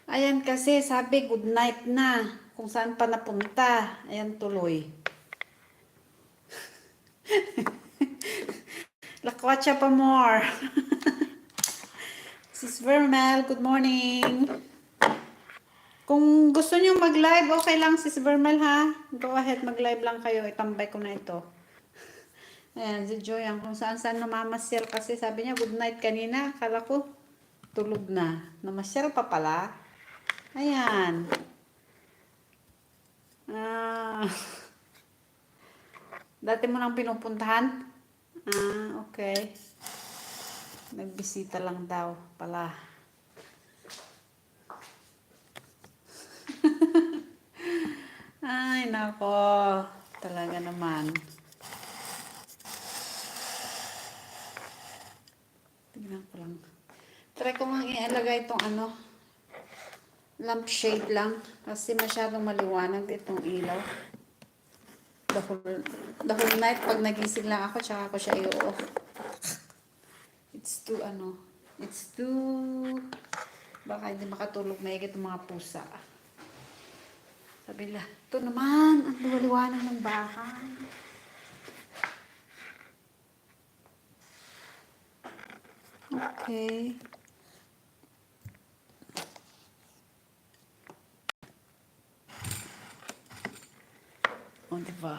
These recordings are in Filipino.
Ayan kasi sabi good night na. Kung saan pa napunta. Ayan tuloy. Lakwatsa pa more. Sis Vermel, good morning. Kung gusto niyo mag-live, okay lang Sis Vermel ha. Go ahead, mag-live lang kayo. Itambay ko na ito. Ayan, si Joyan, kung saan-saan namamasyal kasi sabi niya good night kanina. Akala ko tulog na. Namasyal pa pala. Ayan. Ah, dati mo nang pinupuntahan? Ah, okay. Nagbisita lang daw pala. Ay, nako. Talaga naman. Tingnan ko lang. Try ko nga ialagay itong lampshade lang. Kasi masyadong maliwanag itong ilaw. The whole night, pag nagising lang ako, tsaka ako siya i-off. It's too, baka hindi makatulog na higit mga pusa. Sabi nila, ito naman, ang liwaliwanag ng bahay. Okay. O, diba?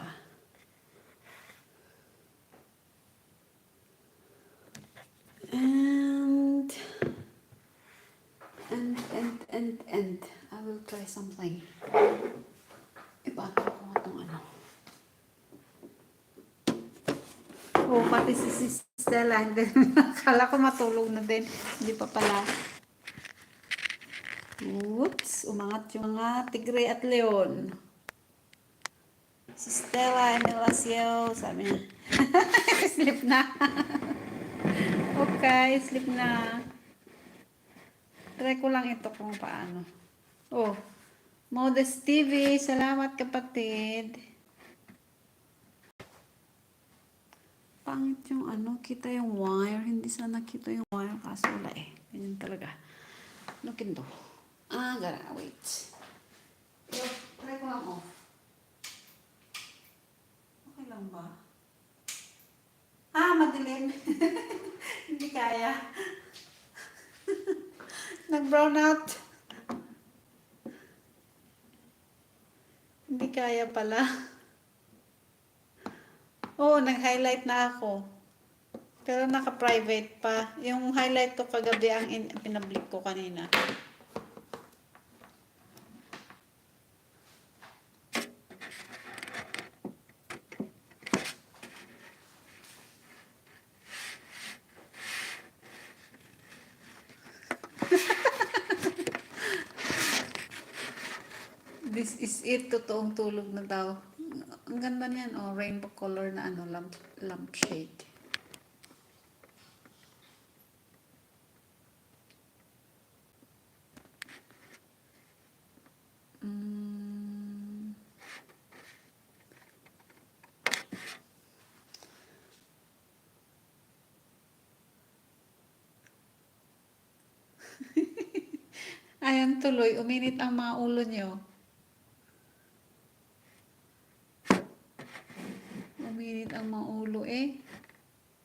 And I will try something. Iba ko itong Oh, pati si Stella, hindi. Akala ko matulog na din. Hindi pa pala. Oops, umangat yung mga tigre at leon. Si Stella, Emilasio, sabi niya. Sleep na. Okay, sleep na. Try ko lang ito kung paano. Oh, Modest TV, salamat kapatid. Pangit yung kita yung wire. Hindi sana nakita yung wire kaso wala eh. Ganyan talaga. Look into. Gara, wait. Try ko lang off. Okay lang ba? Madilim. Hindi kaya. Nag-brown out. Hindi kaya pala. Oo, nag-highlight na ako. Pero naka-private pa. Yung highlight ko kagabi ang pinablik ko kanina. This is it. Totoong tulog na daw. Ang ganda niyan. Oh, rainbow color na lampshade. Ayan tuloy. Uminit ang mga ulo nyo. Uminit ang mga ulo eh.